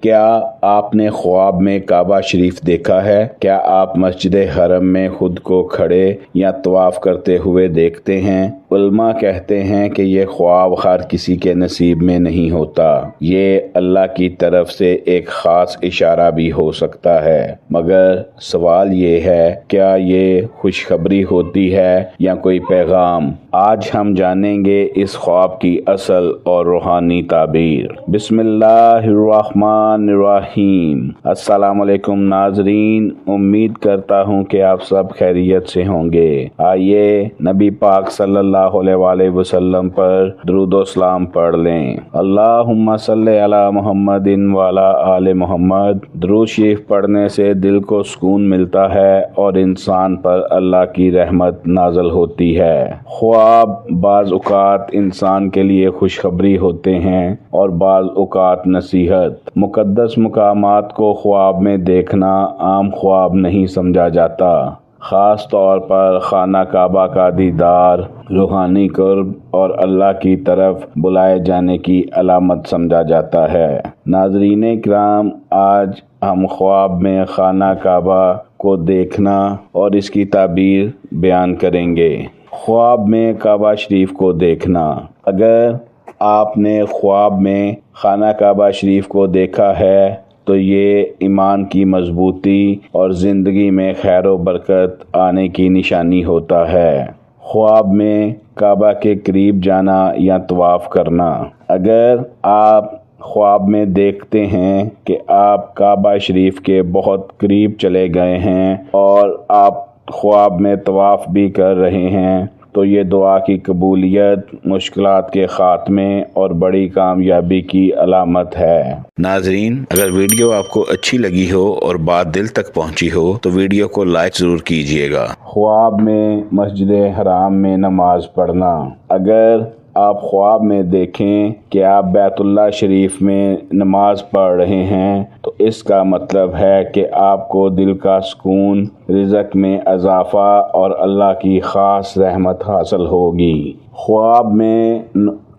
کیا آپ نے خواب میں کعبہ شریف دیکھا ہے؟ کیا آپ مسجد حرم میں خود کو کھڑے یا طواف کرتے ہوئے دیکھتے ہیں؟ علماء کہتے ہیں کہ یہ خواب ہر کسی کے نصیب میں نہیں ہوتا۔ یہ اللہ کی طرف سے ایک خاص اشارہ بھی ہو سکتا ہے، مگر سوال یہ ہے کیا یہ خوشخبری ہوتی ہے یا کوئی پیغام؟ آج ہم جانیں گے اس خواب کی اصل اور روحانی تعبیر۔ بسم اللہ الرحمن الرحیم۔ السلام علیکم ناظرین، امید کرتا ہوں کہ آپ سب خیریت سے ہوں گے۔ آئیے نبی پاک صلی اللہ علیہ وآلہ وسلم پر درود و سلام پڑھ لیں۔ اللہم صلی علی محمد وعلی آل محمد۔ درود شریف پڑھنے سے دل کو سکون ملتا ہے اور انسان پر اللہ کی رحمت نازل ہوتی ہے۔ خواب بعض اوقات انسان کے لیے خوشخبری ہوتے ہیں اور بعض اوقات نصیحت۔ مقدس مقامات کو خواب میں دیکھنا عام خواب نہیں سمجھا جاتا۔ خاص طور پر خانہ کعبہ کا دیدار روحانی قرب اور اللہ کی طرف بلائے جانے کی علامت سمجھا جاتا ہے۔ ناظرین کرام، آج ہم خواب میں خانہ کعبہ کو دیکھنا اور اس کی تعبیر بیان کریں گے۔ خواب میں کعبہ شریف کو دیکھنا۔ اگر آپ نے خواب میں خانہ کعبہ شریف کو دیکھا ہے تو یہ ایمان کی مضبوطی اور زندگی میں خیر و برکت آنے کی نشانی ہوتا ہے۔ خواب میں کعبہ کے قریب جانا یا طواف کرنا۔ اگر آپ خواب میں دیکھتے ہیں کہ آپ کعبہ شریف کے بہت قریب چلے گئے ہیں اور آپ خواب میں طواف بھی کر رہے ہیں تو یہ دعا کی قبولیت، مشکلات کے خاتمے اور بڑی کامیابی کی علامت ہے۔ ناظرین، اگر ویڈیو آپ کو اچھی لگی ہو اور بات دل تک پہنچی ہو تو ویڈیو کو لائک ضرور کیجیے گا۔ خواب میں مسجد حرام میں نماز پڑھنا۔ اگر آپ خواب میں دیکھیں کہ آپ بیت اللہ شریف میں نماز پڑھ رہے ہیں تو اس کا مطلب ہے کہ آپ کو دل کا سکون، رزق میں اضافہ اور اللہ کی خاص رحمت حاصل ہوگی۔ خواب میں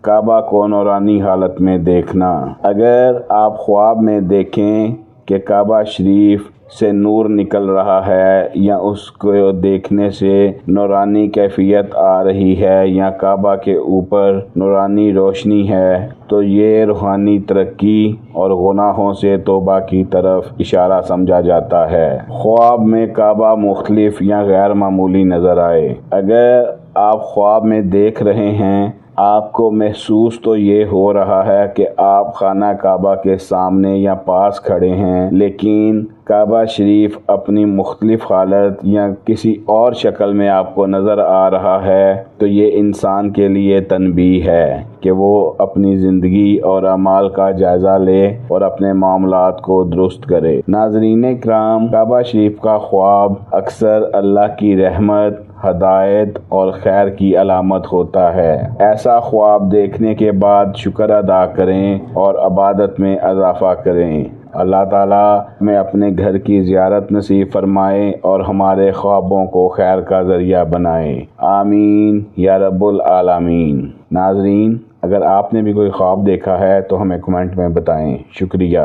کعبہ کو نورانی حالت میں دیکھنا۔ اگر آپ خواب میں دیکھیں کہ کعبہ شریف سے نور نکل رہا ہے یا اس کو دیکھنے سے نورانی کیفیت آ رہی ہے یا کعبہ کے اوپر نورانی روشنی ہے تو یہ روحانی ترقی اور گناہوں سے توبہ کی طرف اشارہ سمجھا جاتا ہے۔ خواب میں کعبہ مختلف یا غیر معمولی نظر آئے۔ اگر آپ خواب میں دیکھ رہے ہیں، آپ کو محسوس تو یہ ہو رہا ہے کہ آپ خانہ کعبہ کے سامنے یا پاس کھڑے ہیں، لیکن کعبہ شریف اپنی مختلف حالت یا کسی اور شکل میں آپ کو نظر آ رہا ہے تو یہ انسان کے لیے تنبیہ ہے کہ وہ اپنی زندگی اور اعمال کا جائزہ لے اور اپنے معاملات کو درست کرے۔ ناظرین کرام، کعبہ شریف کا خواب اکثر اللہ کی رحمت، ہدایت اور خیر کی علامت ہوتا ہے۔ ایسا خواب دیکھنے کے بعد شکر ادا کریں اور عبادت میں اضافہ کریں۔ اللہ تعالیٰ ہمیں اپنے گھر کی زیارت نصیب فرمائے اور ہمارے خوابوں کو خیر کا ذریعہ بنائے۔ آمین یا رب العالمین۔ ناظرین، اگر آپ نے بھی کوئی خواب دیکھا ہے تو ہمیں کمنٹ میں بتائیں۔ شکریہ۔